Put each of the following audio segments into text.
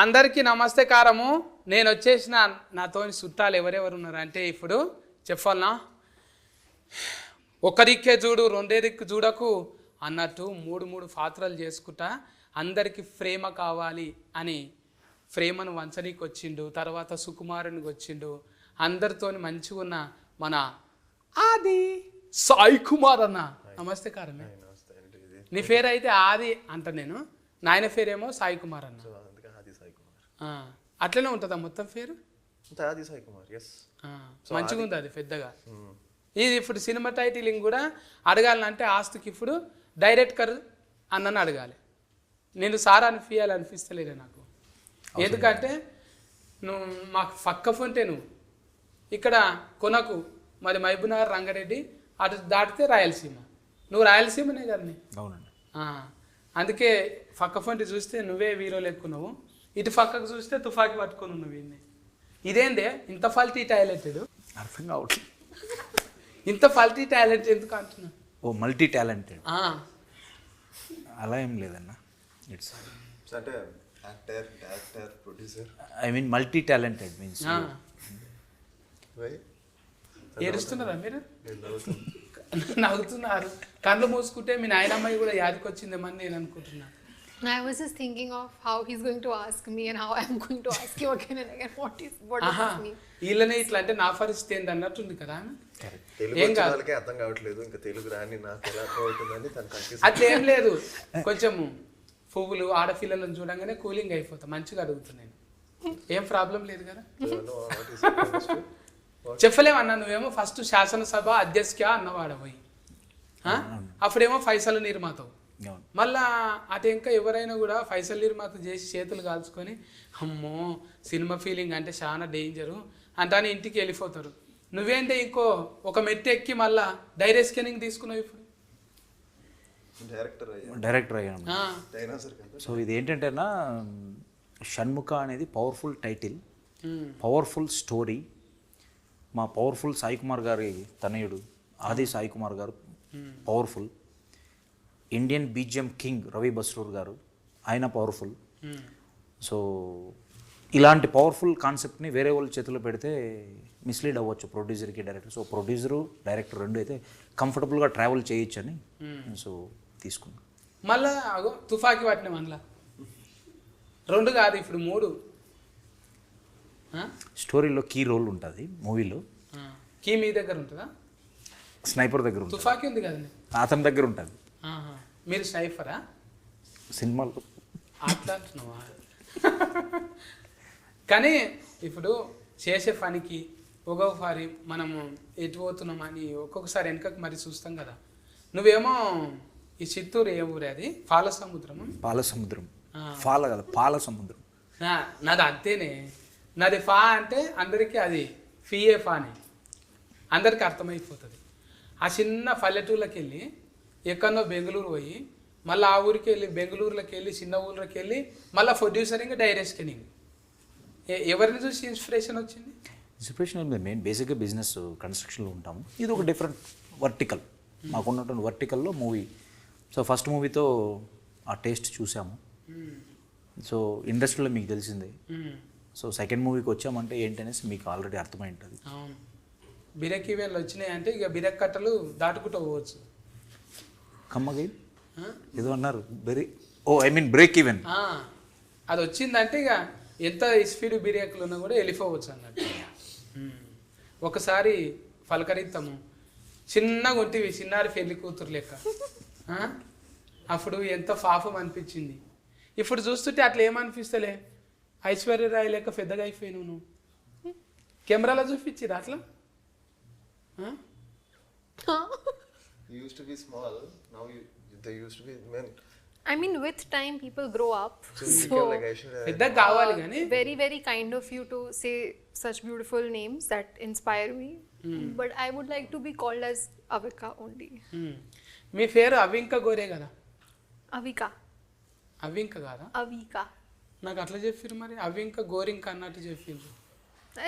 అందరికీ నమస్తే కారము. నేను వచ్చేసిన నాతో చుట్టాలు ఎవరెవరు ఉన్నారు అంటే ఇప్పుడు చెప్పాలనా, ఒక దిక్కే చూడు రెండే దిక్కు చూడకు అన్నట్టు మూడు పాత్రలు చేసుకుంటా అందరికీ ప్రేమ కావాలి అని ప్రేమను వంచనీకి వచ్చిండు. తర్వాత సుకుమారునికి వచ్చిండు. అందరితో మంచిగా ఉన్న మన ఆది సాయి కుమార్ అన్న. నమస్తే కారమే. నీ పేరు అయితే ఆది అంట, నేను నాయన పేరేమో సాయి కుమార్ అన్న. అట్లనే ఉంటుందా మొత్తం పేరు? మంచిగా ఉంది అది పెద్దగా. ఇది ఇప్పుడు సినిమా టైటిలింగ్ కూడా అడగాలంటే ఆస్తుకి ఇప్పుడు డైరెక్టర్ అన్నని అడగాలి. నేను సార్ అనిపిస్తలేదు నాకు. ఎందుకంటే నువ్వు మాకు పక్క ఫోన్టే నువ్వు ఇక్కడ కొనకు, మరి మహబూబ్నగర్ రంగారెడ్డి అటు దాటితే రాయలసీమ. నువ్వు రాయలసీమనే కదా. అవునండి. అందుకే పక్క ఫోన్టి చూస్తే నువ్వే హీరోలు ఎక్కున్నావు, ఇటు పక్కకు చూస్తే తుఫాకి పట్టుకొని ఉన్నావు. వీడిని ఇదేందే ఇంత ఫల్టీ టాలెంటెడ్? అర్థం కావట్లేదు. ఇంత ఫల్టీ టాలెంట్ ఎందుకు అంటున్నా? ఓ మల్టీ టాలెంటెడ్ అలా ఏం లేదన్న. ఇట్స్ అంటే actor, director, producer. I mean multi talented means. ఏడుస్తున్నారా మీరు? నవ్వుతున్నారు. కళ్ళు మూసుకుంటే మీ నాయనమ్మాయి కూడా యాదికి వచ్చిందేమని నేను అనుకుంటున్నా. I was just thinking of how he's going to ask me and how I'm going to ask you again and again. What does this mean? వీళ్ళనే ఇట్లా అంటే నా పరిస్థితి ఏంది అన్నట్టుంది కదా. తెలుగు వాళ్ళకి అర్థం కావట్లేదు, ఇంకా తెలుగు రాని నాకు ఎలా అర్థమవుతుందని తను కన్ఫ్యూజ్. అట్లా ఏం లేదు, కొంచెం పువ్వులు ఆడపిల్లలను చూడంగానే కూలింగ్ అయిపోతా. మంచిగా అడుగుతున్నాను, ఏం ప్రాబ్లం లేదు కదా. చెప్పలేమన్నా, నువ్వేమో ఫస్ట్ శాసనసభ అధ్యక్ష అన్నవాడపోయి, అప్పుడేమో ఫైసల్ నిర్మాతవు. మళ్ళా అటు ఇంకా ఎవరైనా కూడా ఫైసల్ నిర్మాత చేసి చేతులు కాల్చుకొని అమ్మో సినిమా ఫీలింగ్ అంటే చాలా డేంజరు అంటానే ఇంటికి వెళ్ళిపోతారు. నువ్వేంటే ఇంకో ఒక మెట్టు ఎక్కి మళ్ళా డైరెక్ట్ స్కానింగ్ తీసుకున్నావు. ఇప్పుడు డైరెక్టర్ అయ్యాను. సో ఇది ఏంటంటేనా, షణ్ముఖ అనేది పవర్ఫుల్ టైటిల్, పవర్ఫుల్ స్టోరీ. మా పవర్ఫుల్ సాయి కుమార్ గారి తనయుడు ఆది సాయి కుమార్ గారు powerful. Indian BGM king Ravi Basrur గారు, ఆయన పవర్ఫుల్. సో ఇలాంటి పవర్ఫుల్ కాన్సెప్ట్ని వేరే వాళ్ళ చేతిలో పెడితే మిస్లీడ్ అవ్వచ్చు ప్రొడ్యూసర్కి, డైరెక్టర్. సో ప్రొడ్యూసరు డైరెక్టర్ రెండు అయితే కంఫర్టబుల్గా ట్రావెల్ చేయొచ్చు అని సో తీసుకున్నాను. మళ్ళా అగో తుఫాకి పట్టిన మళ్ళా రెండు కాదు ఇప్పుడు మూడు. స్టోరీలో కీ రోల్ ఉంటుంది మూవీలో. కీ మీ దగ్గర ఉంటుందా? స్నైపర్ దగ్గర ఉంటుంది. తుఫాకి ఉంది కదండి, అతని దగ్గర ఉంటుంది. మీరు స్నైపరా సినిమాలో? అట్లా అంటున్నావా? కానీ ఇప్పుడు చేసే పనికి ఒక్కొక్కసారి మనము ఎటు పోతున్నామని ఒక్కొక్కసారి వెనకకు మరి చూస్తాం కదా. నువ్వేమో ఈ చిత్తూరు ఏ ఊరే అది? పాల సముద్రము. పాల సముద్రం. పాల కదా, పాల సముద్రం. నాది అంతేనే. నాది ఫా అంటే అందరికీ అది ఫిఏ ఫాని అందరికీ అర్థమైపోతుంది. ఆ చిన్న పల్లెటూళ్ళకి వెళ్ళి ఎక్కడో బెంగళూరు పోయి మళ్ళీ ఆ ఊరికి వెళ్ళి బెంగళూరులోకి వెళ్ళి చిన్న ఊళ్ళకి వెళ్ళి మళ్ళీ ప్రొడ్యూసరింగ్ డైరెక్ట్ స్కానింగ్. ఎవరిని చూసి ఇన్స్పిరేషన్ వచ్చింది? ఇన్స్పిరేషన్ మేము బేసిక్గా బిజినెస్ కన్స్ట్రక్షన్లో ఉంటాము. ఇది ఒక డిఫరెంట్ వర్టికల్, మాకున్నటువంటి వర్టికల్లో మూవీ. సో ఫస్ట్ మూవీతో ఆ టేస్ట్ చూసాము. సో ఇండస్ట్రీలో మీకు తెలిసిందే. సో సెకండ్ మూవీకి వచ్చామంటే ఏంటనేసి మీకు ఆల్రెడీ అర్థమై ఉంటుంది. అవును, బిరక్ ఈవెంట్లు వచ్చినాయి అంటే ఇక బిరక్ కట్టలు దాటుకుంటూ పోవచ్చు. కమ్మగా ఏదో అన్నారు బ్రేక్ ఈవెన్. అది వచ్చిందంటే ఇక ఎంత స్పీడ్ బిరేకులు ఉన్నా కూడా వెళ్ళిపోవచ్చు అన్నట్టు. ఒకసారి పలకరిస్తాము, చిన్నగా ఉంటివి చిన్నారి పెళ్లి కూతురు లెక్క. అప్పుడు ఎంత పాపం అనిపించింది. ఇప్పుడు చూస్తుంటే అట్లా ఏమనిపిస్తలే, ఐశ్వర్యరాయ్ లెక్క పెద్దగా అయిపోయినావు నువ్వు. కెమెరాలో చూపించిరా అట్లా? You used to be small, now they used to be men. I mean, with time, people grow up. So like Aishwarya. పెద్దగా కావాలి కానీ. Very, very kind of you to say such beautiful names that inspire me. But I would like to be called as Avika only. మీ పేరు అవింక గోరే కదా? Avika. అవింక కాదా? Avika. నాకు అట్లా చెప్పారు మరి, అవింక గోరింక అన్నట్టు చెప్పారు.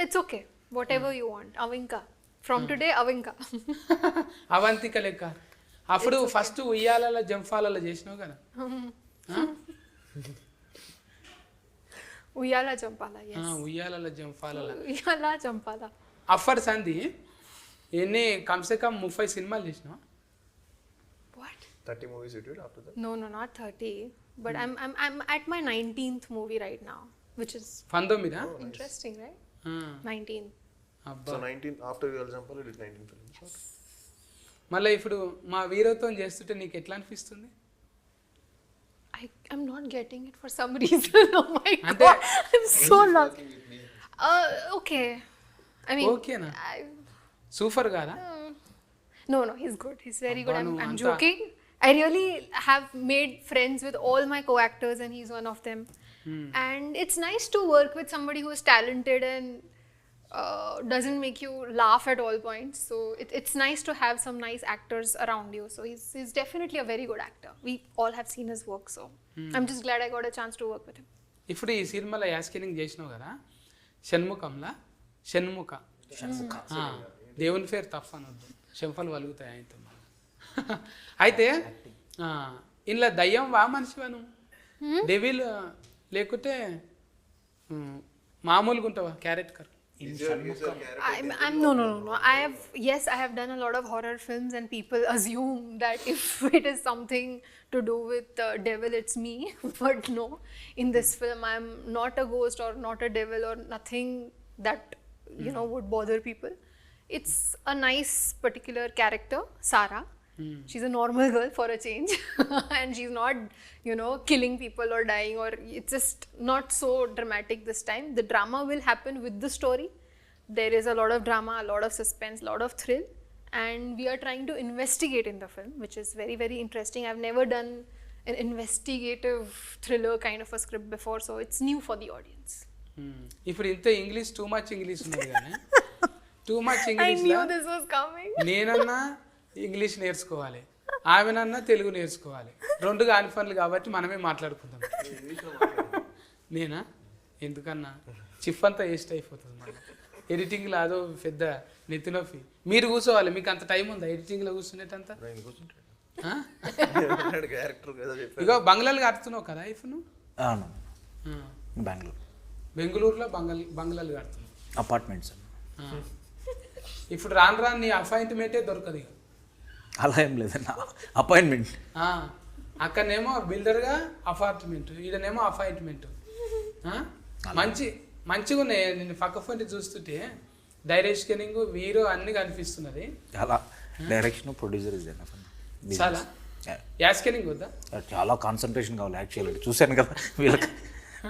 It's okay. Whatever you want. Avinka. From today, Avinka. Avantika లెక్క. అప్పుడు ఫస్ట్ ఉయ్యాలలో జంఫాలలో చేసినావు కదా. Uyala Jampala, yes. ఉయ్యాలలో జంపాలలో Uyala Jampala. అఫర్ సంధి ఎన్ని కమ్సే కమ్ 30 సినిమాలు చేసినావా? What? 30 movies you did after that? No, not 30. But I'm at my 19th movie right now, which is 19 interesting, right? 19. అబ్బా. So 19 after Uyala Jampala you did 19 films. మళ్ళీ ఇప్పుడు మా వీరత్వం చేస్తుంటే నీకు ఎట్లా అనిపిస్తుంది? I'm not getting it for some reason. Oh my Ante- god, I'm so lost. Okay. I mean, ఓకేనా? I, super కాదా? no, he's good. He's very good. Abba, I'm anta- joking. I really have made friends with all my co-actors, and he's one of them. And it's nice to work with somebody who is talented and doesn't make you laugh at all points. So it's nice to have some nice actors around you. So he's definitely a very good actor. We all have seen his work. So I'm just glad I got a chance to work with him. ఇప్పుడు ఈ సినిమాలో యాస్కినింగ్ చేసినావు కదా, షణ్ముఖంలా షణ్ముఖ ఆ, దేవుని పేరు తప్ప అనొద్దు, చెంపలు వలుగుతాయి ఆయనతో. అయితే ఇంట్లో దయ్యం వా మనిషివా నువ్వు? డెవిల్ లేకుంటే మామూలుగా ఉంటావా character? I'm no. I have done a lot of horror films, and people assume that if it is something to do with devil, it's me. But no, in this film, I'm not a ghost or not a devil or nothing that would bother people. It's a nice particular character, Sarah. She's a normal girl for a change, and she's not, killing people or dying, or it's just not so dramatic this time. The drama will happen with the story. There is a lot of drama, a lot of suspense, a lot of thrill, and we are trying to investigate in the film, which is very, very interesting. I've never done an investigative thriller kind of a script before, so it's new for the audience. ఇప్పుడు ఇంత English too much English ఉన్నది కానీ too much I English knew this was coming. నేనన్నా English నేర్చుకోవాలి, ఆమెనన్నా తెలుగు నేర్చుకోవాలి. రెండు కాని పనులు కాబట్టి మనమే మాట్లాడుకుందాం. నేనా ఎందుకన్నా చిప్ అంతా వేస్ట్ అయిపోతుంది మన ఎడిటింగ్లో, అదో పెద్ద నెత్తినొప్పి. మీరు కూర్చోవాలి, మీకు అంత టైం ఉందా ఎడిటింగ్లో కూర్చునేటంత? ఇగో బంగ్లాలు కడుతున్నావు కదా ఇప్పుడు నువ్వు? అవును, బెంగళూరు, బెంగళూరులో బంగ్లాలు కడుతున్నావు, అపార్ట్మెంట్స్. ఇప్పుడు రాను రాను నీ అపాయింట్మెంటే దొరకదు ఇక. అలా ఏం లేదన్న, అపాయింట్మెంట్. అక్కడనేమో బిల్డర్గా అపార్ట్మెంట్, ఈడనేమో అపాయింట్మెంట్. మంచిగా ఉన్నాయి. నేను పక్క ఫోన్ చూస్తుంటే డైరెక్షనింగ్ వీరో అన్ని కనిపిస్తున్నది. చాలా డైరెక్షన్, ప్రొడ్యూసర్ ఇస్ చాలా యాస్కెనింగ్ వద్దా? చాలా కాన్సన్ట్రేషన్ కావాలి యాక్చువల్లీ. చూశాను కదా వీళ్ళకి,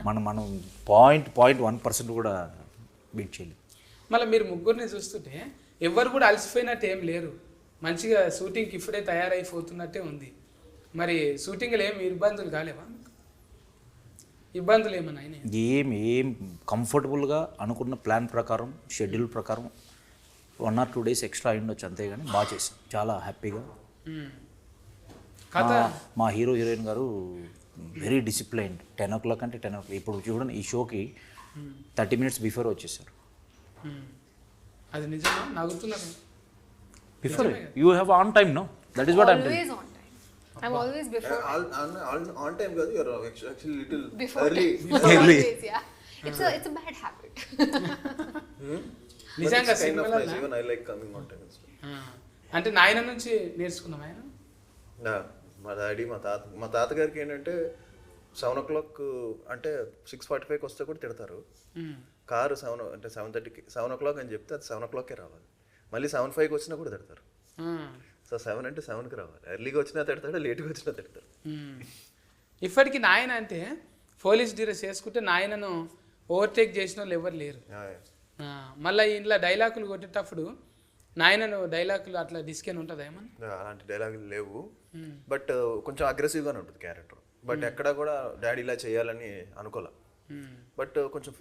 మనం 0.1% కూడా బీట్ చేయలేదు. మళ్ళీ మీరు ముగ్గురిని చూస్తుంటే ఎవరు కూడా అలసిపోయినట్టు ఏం లేరు, మంచిగా షూటింగ్కి ఇప్పుడే తయారైపోతున్నట్టే ఉంది. మరి షూటింగ్లో ఏమి ఇబ్బందులు కాలేవా? ఇబ్బందులు ఏమన్నా అయినాయి? ఏం కంఫర్టబుల్గా అనుకున్న ప్లాన్ ప్రకారం, షెడ్యూల్ ప్రకారం 1 or 2 days ఎక్స్ట్రా అయ్యుండొచ్చు, అంతేగాని బాగా చేసాం, చాలా హ్యాపీగా. కథ మా హీరో హీరోయిన్ గారు వెరీ డిసిప్లైన్డ్. 10 o'clock అంటే 10 o'clock. ఇప్పుడు చూడండి, ఈ షోకి 30 minutes బిఫోర్ వచ్చేసారు. అది నిజమా? నవ్వుతున్నారు. Before you have on time, no? That is what I'm Always on time. I'm always before. On time కాదు, you're actually little Before early. Early. Always, yeah. It's a bad habit. నిజంగా But it's kind of సినిమాలో nice. Even I like coming on time. అంటే నాయన నుంచి నేర్చుకున్నాం ఆయన. మా daddy మా తాతగారికి ఏంటంటే 7 o'clock అంటే 6:45 వస్తే కూడా తిడతారు. కారు 7:30కి 7 o'clock అని చెప్తే అది 7 o'clockకే రావాలి. మళ్ళీ 7:05 వచ్చినా కూడా తిడతారు. సో 7 అంటే 7కి రావాలి. ఎర్లీగా వచ్చినా తిడతాడు, లేట్గా వచ్చినా తిడతారు. ఇప్పటికి నాయన అంటే పోలీస్ డ్రెస్ చేసుకుంటే నాయనను ఓవర్టేక్ చేసిన వాళ్ళు ఎవరు లేరు. మళ్ళీ ఇంట్లో డైలాగులు కొట్టేటప్పుడు నాయనను డైలాగులు అట్లా డిస్కెన్ ఉంటుందా ఏమన్నా? అలాంటి డైలాగులు లేవు, బట్ కొంచెం అగ్రెసివ్గానే ఉంటుంది క్యారెక్టర్. బట్ ఎక్కడా కూడా డాడీ ఇలా చేయాలని అనుకోలే, బట్ కొంచెం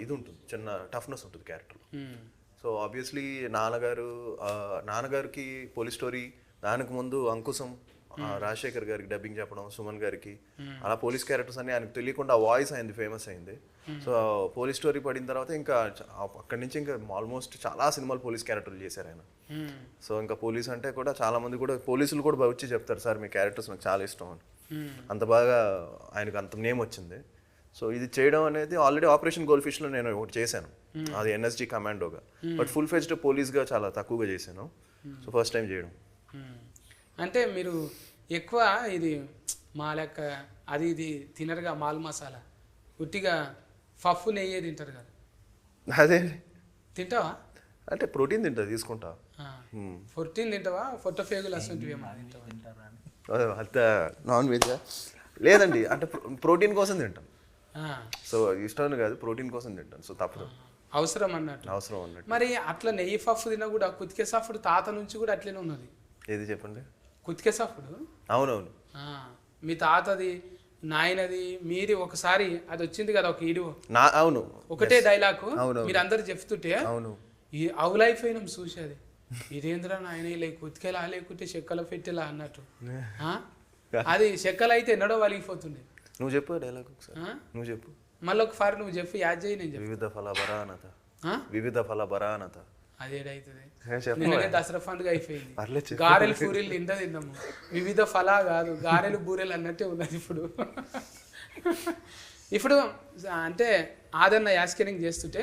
ఇది ఉంటుంది, చిన్న టఫ్నెస్ ఉంటుంది క్యారెక్టర్. సో ఆబ్వియస్లీ నాన్నగారికి పోలీస్ స్టోరీ, దానికి ముందు అంకుశం, రాజశేఖర్ గారికి డబ్బింగ్ చెప్పడం, సుమన్ గారికి, అలా పోలీస్ క్యారెక్టర్స్ అన్ని ఆయనకు తెలియకుండా ఆ వాయిస్ అయింది, ఫేమస్ అయింది. సో పోలీస్ స్టోరీ పడిన తర్వాత ఇంకా అక్కడి నుంచి ఇంకా ఆల్మోస్ట్ చాలా సినిమాలు పోలీస్ క్యారెక్టర్లు చేశారు ఆయన. సో ఇంకా పోలీస్ అంటే కూడా చాలా మంది కూడా పోలీసులు కూడా వచ్చి చెప్తారు, సార్ మీ క్యారెక్టర్స్ నాకు చాలా ఇష్టం అని. అంత బాగా ఆయనకు అంత నేమ్ వచ్చింది. సో ఇది చేయడం అనేది ఆల్రెడీ ఆపరేషన్ గోల్డ్ ఫిష్లో నేను ఒకటి చేశాను, అది ఎన్ఎస్జీ కమాండోగా. బట్ ఫుల్ ఫెజ్డ్ పోలీస్గా చాలా తక్కువగా చేశాను. సో ఫస్ట్ టైం చేయడం. అంటే మీరు ఎక్కువ ఇది మా లెక్క అది ఇది తినరుగా, మాల్ మసాలా ఉట్టిగా పప్పు నెయ్యే తింటారు కదా, అదే తింటావా? అంటే ప్రోటీన్ తింటా, తీసుకుంటా. 14 తింటావా? ఫోటోఫేగులు అసలు అంత నాన్ వెజ్ లేదండి, అంటే ప్రోటీన్ కోసం తింటాను. సో ఇష్టం కాదు, ప్రోటీన్ కోసం తింటాను. సో తప్పదు, అవసరం అన్నట్టు. అవసరం అన్నట్టు. మరి అట్లా నెయ్యి పప్పు తిన్నా కూడా కుతికే సాఫుడు తాత నుంచి కూడా అట్లనే ఉన్నది. ఏది చెప్పండి? కుతికే సాఫుడు. అవునవును, మీ తాతది నాయనది మీది ఒకసారి అది వచ్చింది కదా ఒక వీడియో. అవును, ఒకటే డైలాగ్ మీరు అందరు చెప్తుంటే అవును, ఈ అవులైఫ్ అయినాం చూసేది. ఇదేంద్రా నాయన ఇలా కుతికేలా లేకుంటే చెక్కల పెట్టేలా అన్నట్టు. అది చెక్కలు అయితే ఎన్నడో వలిగిపోతుండే. నువ్వు చెప్పు డైలాగ్ ఒకసారి, నువ్వు చెప్పు. మళ్ళీ ఒకసారి నువ్వు చెప్పు, యాద్ చేయి. నేను చెప్పు. వివిధ ఫల బరానత, వివిధ ఫల బరానత. అదేడైతుంది. నిన్ననే దసరా పండుగ అయిపోయింది, పర్లేదు. గారెలు పూరీలు తిన్నాము. వివిధ ఫలా కాదు, గారెలు బూరెలు అన్నట్టే ఉన్నది ఇప్పుడు. ఇప్పుడు అంటే ఆదరణ యాస్కెనింగ్ చేస్తుంటే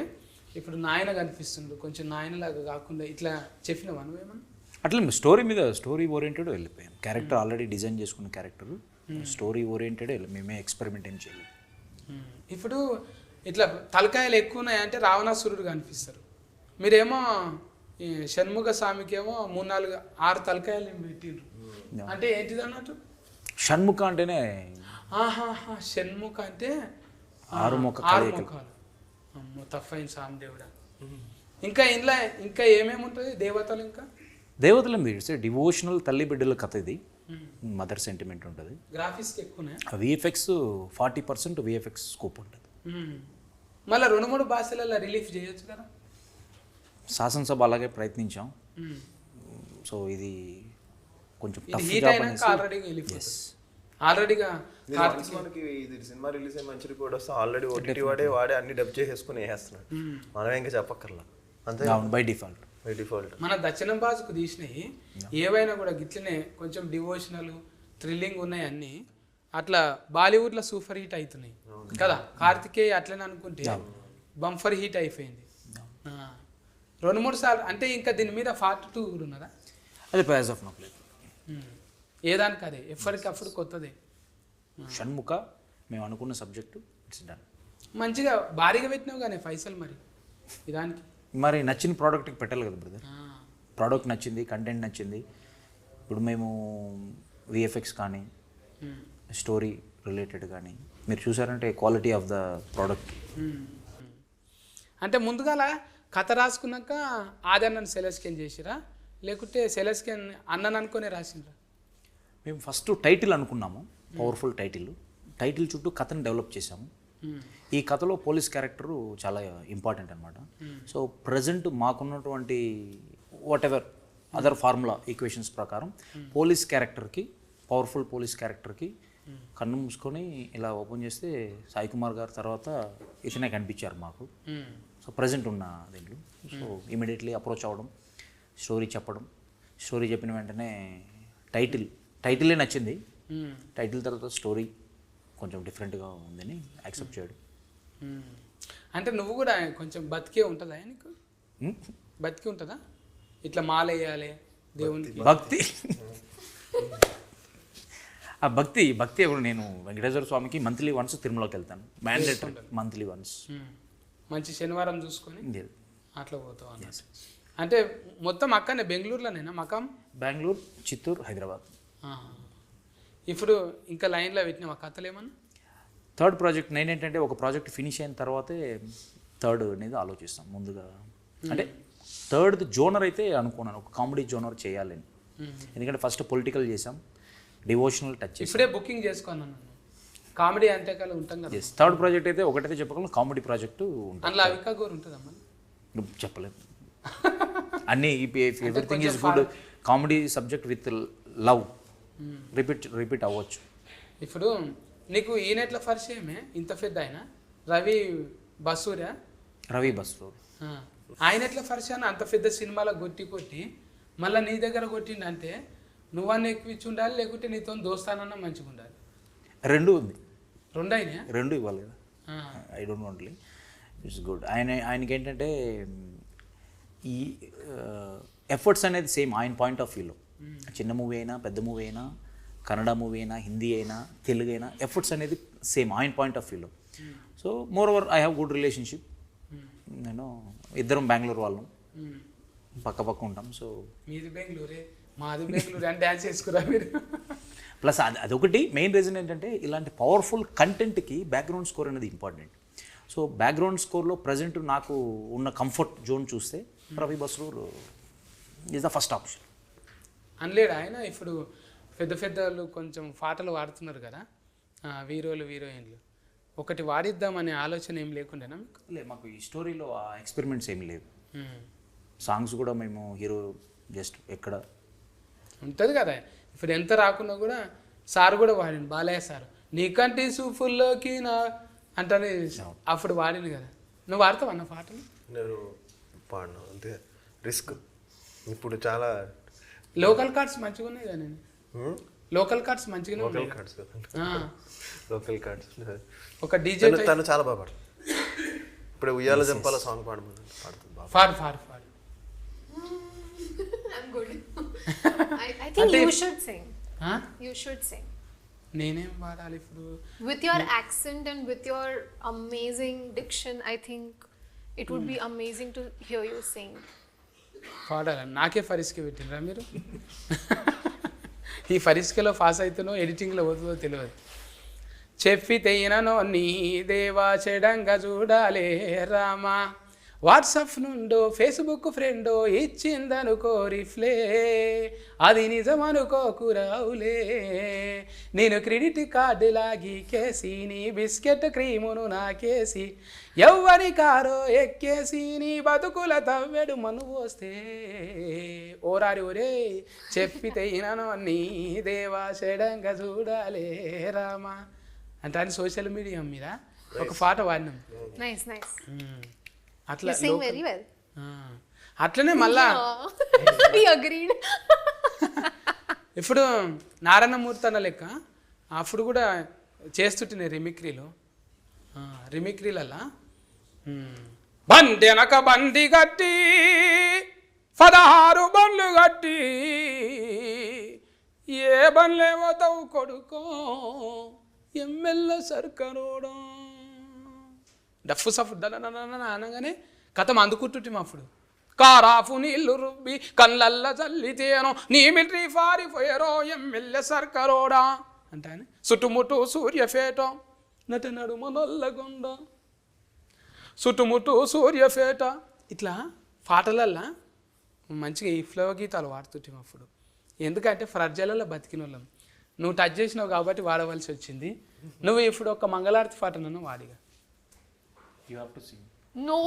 ఇప్పుడు నాయన కనిపిస్తుండు, కొంచెం నాయనలాగా కాకుండా ఇట్లా చెప్పినావా నువ్వేమన్నా? అట్లా స్టోరీ మీద స్టోరీ ఓరియంటెడ్ వెళ్ళిపోయాం. క్యారెక్టర్ ఆల్రెడీ డిజైన్ చేసుకున్న క్యారెక్టర్, స్టోరీ ఓరియంటెడ్ మేమే ఎక్స్పెరిమెంట్ ఏం చేయలేదు. ఇప్పుడు ఇట్లా తలకాయలు ఎక్కువ ఉన్నాయంటే రావణాసురుడు కనిపిస్తారు. మీరేమో ఈ షణ్ముఖ స్వామికేమో 3-4-6 తలకాయలు పెట్టిండ్రు. అంటే ఏంటిది అన్నట్టు? షణ్ముఖ అంటేనే షణ్ముఖ అంటే 6 ముఖాలు. అమ్మో తప్పైన స్వామి దేవుడా. ఇంకా ఇంట్లో ఇంకా ఏమేమి ఉంటుంది దేవతలు? ఇంకా దేవతలు ఇట్స్ డివోషనల్ తల్లి బిడ్డల కథ ఇది. మదర్ సెంటిమెంట్ ఉంటుంది. గ్రాఫిక్స్కి ఎక్కువనే. విఎఫ్ఎక్స్ 40% విఎఫ్ఎక్స్ స్కోప్ ఉంటుంది. మళ్ళీ 2-3 భాషలలో రిలీఫ్ చేయొచ్చు కదా. శాసనసభ అలాగే ప్రయత్నించాం. సో ఇది కొంచెం హీట్ అయినాక ఆల్రెడీగా మనకి ఇది సినిమా రిలీజ్ అయ్యి మంచి రిపోర్ట్ వస్తే ఆల్రెడీ ఓటీటీ వాడే అన్ని డబ్ చేసేసుకుని వేస్తున్నాడు. మనం ఇంకా చెప్పక్కర్లా, అంతే బై డిఫాల్ట్. మన దక్షిణం భాషకు తీసినవి ఏవైనా కూడా గిట్లనే కొంచెం డివోషనల్ థ్రిల్లింగ్ ఉన్నాయి అన్ని. అట్లా బాలీవుడ్లో సూపర్ హిట్ అవుతున్నాయి కదా. కార్తికేయ అట్లనే అనుకుంటే బంఫర్ హిట్ అయిపోయింది 2-3 సార్లు. అంటే ఇంకా దీని మీద పార్ట్ 2 కూడా ఉన్నదా? అది ప్రైజ్ ఆఫ్ నో ప్లే. ఏదానికి అదే ఎప్పటికప్పుడు కొత్తదే. షణ్ముఖ మేము అనుకున్న సబ్జెక్టు ఇట్స్ డన్. మంచిగా భారీగా పెట్టినావు కానీ పైసలు మరి ఇదానికి. మరి నచ్చిన ప్రోడక్ట్కి పెట్టాలి కదా బ్రదర్. ప్రోడక్ట్ నచ్చింది, కంటెంట్ నచ్చింది. ఇప్పుడు మేము విఎఫ్ఎక్స్ కానీ స్టోరీ రిలేటెడ్ కానీ మీరు చూసారంటే క్వాలిటీ ఆఫ్ ద ప్రోడక్ట్. అంటే ముందుగాల కథ రాసుకున్నాక ఆదరణను సెలెస్కెన్ చేసిరా లేకుంటే సెలెస్కెన్ అన్నను అనుకునే రాసిండ్రా? మేము ఫస్ట్ టైటిల్ అనుకున్నాము, పవర్ఫుల్ టైటిల్ చుట్టూ కథను డెవలప్ చేసాము. ఈ కథలో పోలీస్ క్యారెక్టరు చాలా ఇంపార్టెంట్ అనమాట. సో ప్రజెంట్ మాకున్నటువంటి what ever other formula equations ప్రకారం పోలీస్ క్యారెక్టర్కి, పవర్ఫుల్ పోలీస్ క్యారెక్టర్కి కన్ను మూసుకొని ఇలా ఓపెన్ చేస్తే సాయి కుమార్ గారు తర్వాత ఇతనే కనిపించారు మాకు. సో ప్రజెంట్ ఉన్న దీంట్లో సో ఇమీడియట్లీ అప్రోచ్ అవ్వడం, స్టోరీ చెప్పడం, స్టోరీ చెప్పిన వెంటనే టైటిలే నచ్చింది. టైటిల్ తర్వాత స్టోరీ కొంచెం డిఫరెంట్గా ఉందని యాక్సెప్ట్ చేయడం. అంటే నువ్వు కూడా కొంచెం బతికే ఉంటుందా నీకు? బతికి ఉంటుందా? ఇట్లా మాలేయాలి దేవునికి భక్తి. ఆ భక్తి ఇప్పుడు నేను వెంకటేశ్వర స్వామికి మంత్లీ వన్స్ తిరుమలకి వెళ్తాను, మ్యాండేటరీ మంత్లీ వన్స్. మంచి శనివారం చూసుకొని అట్లా పోతావు అన్నట్టు. అంటే మొత్తం అక్కడనే బెంగళూరులోనేనా మకాం? బెంగళూరు, చిత్తూరు, హైదరాబాద్. ఇప్పుడు ఇంకా లైన్లో పెట్టిన మా కథలు ఏమన్నా? థర్డ్ ప్రాజెక్ట్ నేనేంటంటే ఒక ప్రాజెక్ట్ ఫినిష్ అయిన తర్వాతే థర్డ్ అనేది ఆలోచిస్తాం ముందుగా. అంటే థర్డ్ జోనర్ అయితే అనుకున్నాను, ఒక కామెడీ జోనర్ చేయాలని. ఎందుకంటే ఫస్ట్ పొలిటికల్ చేసాం, డివోషనల్ టచ్ చేసాం. ఇప్పుడే బుకింగ్ చేసుకున్నాను. కామెడీ అంతే కాదు ఉంటాం కదా. థర్డ్ ప్రాజెక్ట్ అయితే ఒకటైతే చెప్పగలను, కామెడీ ప్రాజెక్టు అందులో అవికా గోరు ఉంటుందమ్మా? చెప్పలేదు. అన్నీ everything is good. Comedy subject with love repeat అవ్వచ్చు. ఇప్పుడు నీకు ఈయనెట్ల పరిచయమే ఇంత పెద్ద ఆయన రవి బసూరా? రవి బసూర్ ఆయన ఎట్లా పరిచయం? అంత పెద్ద సినిమాలో కొట్టి మళ్ళీ నీ దగ్గర కొట్టిండంటే నువ్వన్నీ ఎక్కువ ఉండాలి లేకుంటే నీతో దోస్తానన్నా మంచిగా ఉండాలి. రెండు ఉంది. రెండు అయినా? రెండు ఇవ్వాలి కదా. I don't want it's good. ఆయనకి ఏంటంటే ఈ ఎఫర్ట్స్ అనేది సేమ్ ఆయన పాయింట్ ఆఫ్ వ్యూలో, చిన్న మూవీ అయినా పెద్ద మూవీ అయినా కన్నడ మూవీ అయినా హిందీ అయినా తెలుగు అయినా ఎఫర్ట్స్ అనేది సేమ్ ఆయన పాయింట్ ఆఫ్ వ్యూలో. So more over I have good relationship. నేను ఇద్దరం బెంగళూరు వాళ్ళం, పక్క పక్క ఉంటాం. సో మీది బెంగళూరే మాది బెంగళూరు అని డ్యాన్స్ చేసుకురా మీరు. ప్లస్ అదొకటి మెయిన్ రీజన్ ఏంటంటే ఇలాంటి పవర్ఫుల్ కంటెంట్కి బ్యాక్గ్రౌండ్ స్కోర్ అనేది ఇంపార్టెంట్. సో బ్యాక్గ్రౌండ్ స్కోర్లో ప్రజెంట్ నాకు ఉన్న కంఫర్ట్ జోన్ చూస్తే Ravi Basrur is the first option. అనలేడు ఆయన. ఇప్పుడు పెద్ద పెద్దలు కొంచెం పాటలు వాడుతున్నారు కదా హీరోలు హీరోయిన్లు, ఒకటి వాడిద్దామనే ఆలోచన ఏం లేకుండానా మీకు? లేదు, మాకు ఈ స్టోరీలో ఆ ఎక్స్పెరిమెంట్స్ ఏమి లేవు. సాంగ్స్ కూడా మేము హీరో జస్ట్ ఎక్కడ ఉంటుంది కదా. ఇప్పుడు ఎంత రాకున్నా కూడా సార్ కూడా వాడింది, బాలయ్య సార్, నీకంటి సూఫుల్లోకి నా అంటే అప్పుడు వాడింది కదా. నువ్వు వాడతావు అన్న పాటలు? నేను పాడను, అంతే రిస్క్. ఇప్పుడు చాలా లోకల్ కార్డ్స్ మంచిగా ఉన్నాయి కదా. నేను లోకల్ కార్డ్స్ మంచిగానే లోకల్ ఉన్నాయి. Cards local cards. ఒక డీజే తను చాలా బాగా పాడు. ఇప్పుడు ఉయ్యాల జంపాల సాంగ్ పాడుతుంది బాగా. ఫాడు ఫాడు ఫాడు. I'm good. I think you should sing. You should sing. నేనేం పాడాలి ఇప్పుడు? With your accent and with your amazing diction, I think it would be amazing to hear you sing. పాడాలి. నాకే ఫరిస్కే పెట్టినరా మీరు? ఈ ఫరిస్కేలో పాస్ అవుతానో ఎడిటింగ్లో పోతుందో తెలియదు. చెప్పితే ఇననో నీ దేవా చెడంగా చూడాలే రామా, వాట్సాప్ నుండో ఫేస్బుక్ ఫ్రెండో ఇచ్చిందనుకో రిఫ్లే, అది నిజమనుకోకురావులే, నేను క్రెడిట్ కార్డు లాగి కేసి నీ బిస్కెట్ క్రీమును నాకేసి ఎవ్వరి కారో ఎక్కేసి నీ బతుకుల తవ్వెడు మను పోస్తే, ఓరారి ఒరే చెప్పితే ఇననో నీ దేవా చెడంగా చూడాలే రామా అంటే అని సోషల్ మీడియా మీద ఒక పాట వాడినాం. Nice, nice. అట్లా You sing very well. అట్లనే మళ్ళా We agreed. ఇప్పుడు నారాయణమూర్తి అన్న లెక్క అప్పుడు కూడా చేస్తుంటే రిమిక్రీలల్లా బండి వెనక బండి కట్టి 16 బండ్లు కట్టి ఏ బండ్లేమో తవ్వు కొడుకో ఎమ్మెల్యే సర్కరోడా డఫ్ సఫ్ అనగానే కథం అందుకుంటుంటే అప్పుడు కారాఫు నీళ్లు రుబ్బి కళ్ళల్ల చల్లితేనో నీ మిలిటరీ ఫారిపోయారో ఎమ్మెల్యే సర్కరోడా అంటే ఆయన చుట్టుముట్టు సూర్యఫేట నట నడుమ నల్లగొండ చుట్టుముట్టు సూర్యఫేట ఇట్లా పాటలల్లా మంచిగా ఈ ఫ్లో గీతాలు వాడుతుంటాం అప్పుడు. ఎందుకంటే ఫ్రజ్జలలో బతికిన వాళ్ళం. నువ్వు టచ్ చేసినావు కాబట్టి వాడవలసి వచ్చింది. నువ్వు ఇప్పుడు ఒక మంగళారతి పాట నన్ను వాడిగా. You have to sing. No.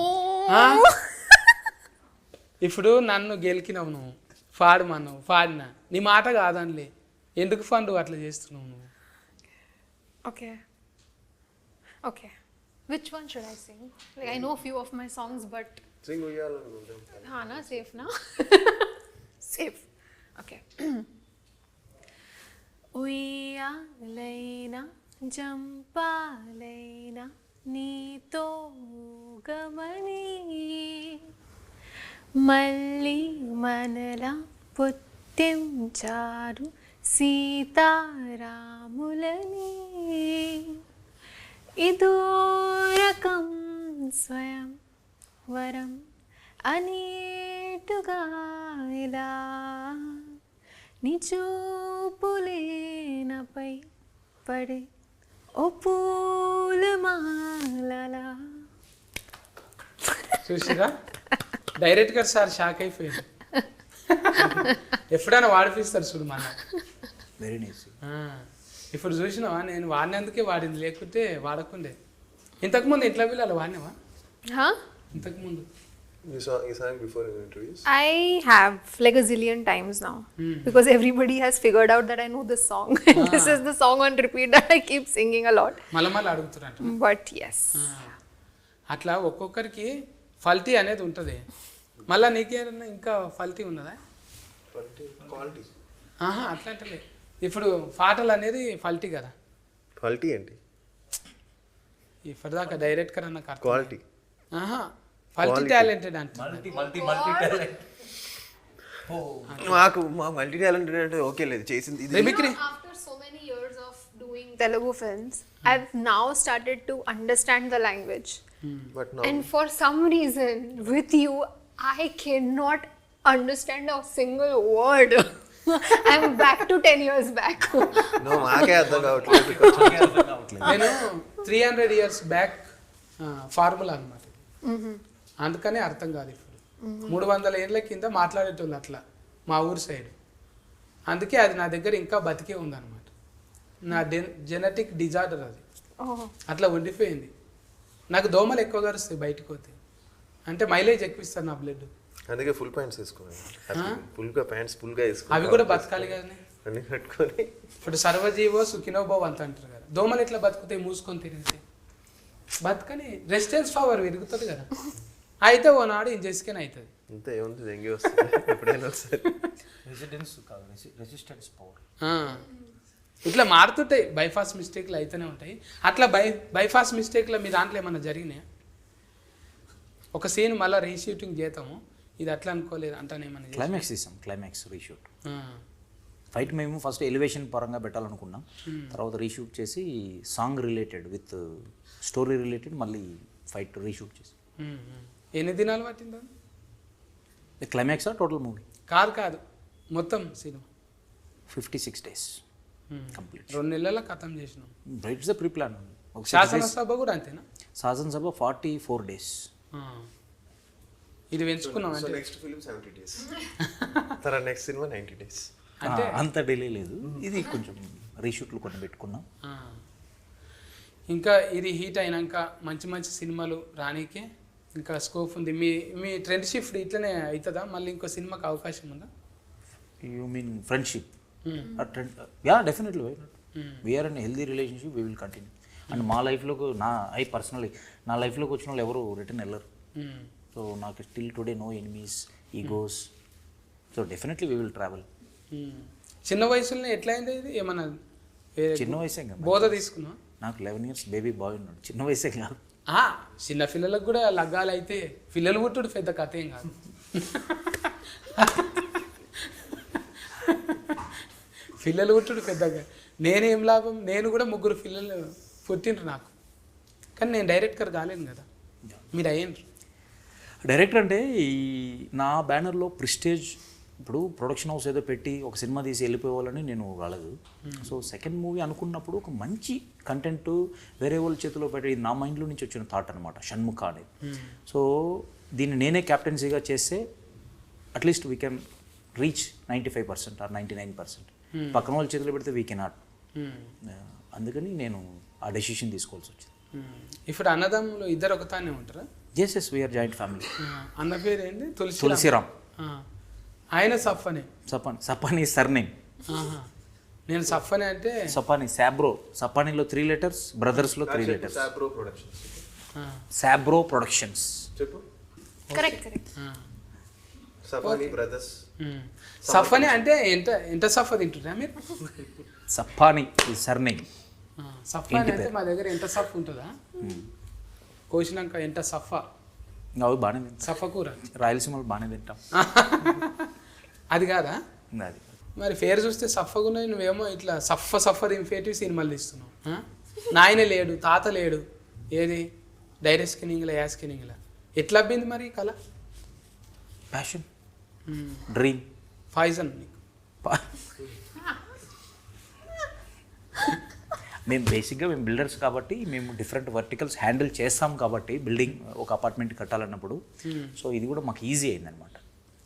ఇప్పుడు నన్ను గెలికినావు, నువ్వు పాడమన్నావు, పాడినా నీ మాట కాదనిలే, ఎందుకు ఫండు అట్లా చేస్తున్నావు నువ్వు? Okay. Okay. Which one should I sing? Like I know a few of my songs, but Singh ఉయ్యాల na safe na. Safe. Okay. ఉయ్యాలైనా జంపాలైనా నీతో గమని మళ్ళీ మనలా పుట్టించారు సీతారాములని, ఇదో రకం స్వయం వరం అనేటుగా ఇలా నిజూపులేనపై పడే ఓ పూలమాలలా. చూసిరా డైరెక్ట్గా సార్ షాక్ అయిపోయారు. ఎప్పుడైనా వాడిపిస్తారు చూడు మన. Very nice. ఇప్పుడు చూసినావా నేను వాడినందుకే వాడింది, లేకుంటే వాడకుండే. ఇంతకుముందు ఇంట్లో పిల్లలు వాడినావా? ఇంతకుముందు You sang before in interviews? I have like a zillion times now because everybody has figured out that I know this song. This is the song on repeat that I keep singing a lot. మళ్ళీ అడుగుతున్నట్టు. But yes. అట్లా ఒక్కొక్కరికి ఫల్టీ అనేది ఉంటుంది. మళ్ళీ నీకేమన్నా ఇంకా ఫల్టీ ఉన్నదా? Quality అట్లా అంటే ఇప్పుడు పాటలు అనేది ఫల్టీ కదా. క్వాలిటీ ఏంటి? ఇప్పటిదాకా డైరెక్టర్ అన్న క్వాలిటీ మల్టీ టాలెంటెడ్ అంటే మాకు మల్టీ టాలెంటెడ్ అంటే ఓకే లేదు చేసింది ఇది mimicry After so many years of doing Telugu films, I've now started to understand the language. But And for some reason, with you, I cannot understand a single word. I'm back to 10 years back. నువ్వు మాకే అర్థం కావట్లేదు. నేను 300 years back formula అనమాట. అందుకనే అర్థం కాదు ఇప్పుడు. 300 ఏళ్ళ కింద మాట్లాడేటోళ్ళు అట్లా మా ఊరు సైడ్. అందుకే అది నా దగ్గర ఇంకా బతికే ఉందన్నమాట. నా జెనెటిక్ డిజార్డర్ అది. అట్లా ఉండిపోయింది. నాకు దోమలు ఎక్కువ కరుస్తాయి బయటకు పోతే. అంటే మైలేజ్ ఎక్కువ ఇస్తారు నా బ్లడ్. అందుకే ఫుల్ ప్యాంట్స్ వేసుకోవాలి. ఫుల్గా ప్యాంట్స్ ఫుల్గా వేసుకోవాలి. అవి కూడా బతకాలి కదా. అన్ని కట్టుకొని ఇప్పుడు సర్వజీవో సుఖినోభవ్ అంత అంటారు కదా. దోమలు ఎట్లా బతుకుతాయి మూసుకొని తిరిగితే? బతకని రెసిస్టెన్స్ పవర్ పెరుగుతుంది కదా. అయితే ఓనాడు ఇంజెస్కెన్ అవుతుంది. అంతే ఏముంది దెంగి వస్తుంది ఎప్పుడైనా వస్తుంది. రెసిస్టెన్స్ పవర్ ఇట్లా మారుతుంటాయి. బైపాస్ మిస్టేక్లు అయితేనే ఉంటాయి. అట్లా బైపాస్ మిస్టేక్లో మీ దాంట్లో ఏమన్నా జరిగినాయా? ఒక సీన్ మళ్ళీ రీషూటింగ్ చేద్దాము, ఇది అట్లా అనుకోలేదు అంటానేమన్నా. క్లైమాక్స్ తీసాం, క్లైమాక్స్ రీషూట్. ఫైట్ మేము ఫస్ట్ ఎలివేషన్ పరంగా పెట్టాలనుకున్నాం. తర్వాత రీషూట్ చేసి song related with story related మళ్ళీ ఫైట్ రీషూట్ చేసి. ఎన్ని దినాలు పట్టిందా? క్లైమాక్స్ టోటల్ మూవీ కాదు మొత్తం సినిమా 56 days కంప్లీట్. 2 నెలల ఖతం చేసినాం. It's the pre plan. శాసనసభ కూడా అంతేనా? శాసనసభ 44 days. ఇది పెంచుకున్నాం అంటే నెక్స్ట్ ఫిల్మ్ 70 days. తర్వాత నెక్స్ట్ సినిమా 90 days. అంటే అంత డిలే లేదు. ఇది కొంచెం రీషూట్లు కొన్ని పెట్టుకున్నాం. ఇంకా ఇది హీట్ అయినాక మంచి మంచి సినిమాలు రానీకే ఇంకా స్కోప్ ఉంది. మీ ట్రెండ్ షిఫ్ట్ ఇట్లనే అవుతుందా? మళ్ళీ ఇంకో సినిమాకి అవకాశం ఉందా? You mean friendship? Yeah definitely. We are in healthy relationship, we will continue. And మా లైఫ్లోకి పర్సనలీ నా లైఫ్లోకి వచ్చిన వాళ్ళు ఎవరు రిటర్న్ వెళ్ళరు. సో నాకు still today no enemies, egos. So definitely we will travel. చిన్న వయసులోనే ఎట్లా అయింది ఇది? ఏమన్నా చిన్న వయసే కదా బోధ తీసుకున్నా? నాకు 11 years బేబీ బాయ్ ఉన్నాడు. చిన్న వయసే కాదు. చిన్న పిల్లలకు కూడా లగ్గాలు అయితే పిల్లలు పుట్టుడు పెద్ద కథ ఏం కాదు. పిల్లలు పుట్టుడు పెద్దగా నేనేం లాభం? నేను కూడా 3 పిల్లలు పుట్టిండ్రు నాకు. కానీ నేను డైరెక్టర్ కాలేను కదా, మీరు అయ్యిండ్రు. డైరెక్టర్ అంటే ఈ నా బ్యానర్లో ప్రిస్టేజ్ ఇప్పుడు ప్రొడక్షన్ హౌస్ ఏదో పెట్టి ఒక సినిమా తీసి వెళ్ళిపోవాలని నేను రాలేదు. సో సెకండ్ మూవీ అనుకున్నప్పుడు ఒక మంచి కంటెంట్ వేరే వాళ్ళ చేతిలో పెట్టి నా మైండ్లో నుంచి వచ్చిన థాట్ అనమాట షణ్ముఖ అనేది. సో దీన్ని నేనే క్యాప్టెన్సీగా చేస్తే at least we can reach 95% or 99%. పక్కన వాళ్ళ చేతిలో పెడితే వీ కెనాట్. అందుకని నేను ఆ డెసిషన్ తీసుకోవాల్సి వచ్చింది. ఇప్పుడు అన్నదమ్ములు ఇద్దరు ఒకతానే ఉంటారా? Yes we are joint family. అన్న పేరు ఏంటి? తులసిరామ్. ఆయన సఫ్ఫనే. సపానీ సర్నేమ్. నేను సఫ్ఫనే అంటే సపానీ సాబ్రో. సపానీలో 3 letters, బ్రదర్స్లో 3 letters. సాబ్రో ప్రొడక్షన్స్. చెప్పు. Correct. సఫానీ బ్రదర్స్. సఫ్ఫనే అంటే ఎంత సఫ్ఫ తింటున్నా మీరు? సపానీ సర్నేమ్. సఫ్ఫాని అంటే మా దగ్గర ఎంత సఫ్ ఉంటుందా? కోసినాక ఎంత సఫా. అవి బాగానే తింటాం. సఫ కూర రాయలసీమలో బాగానే తింటాం. అది కాదా? అది మరి పేరు చూస్తే సఫగున్నాయి, నువ్వేమో ఇట్లా సఫ ఇంఫేటివ్ సినిమాలు తీస్తున్నావు. నాయన లేడు, తాత లేడు, ఏది డైరెక్ట్ స్కిన్నింగ్లా యా స్కిన్నింగ్లా ఎట్లా అబ్బింది మరి కళ? ప్యాషన్, డ్రీమ్, పాయిజన్ నీకు. మేము బేసిక్గా మేము బిల్డర్స్ కాబట్టి మేము డిఫరెంట్ వర్టికల్స్ హ్యాండిల్ చేస్తాం కాబట్టి బిల్డింగ్ ఒక అపార్ట్మెంట్ కట్టాలన్నప్పుడు సో ఇది కూడా మాకు ఈజీ అయిందనమాట.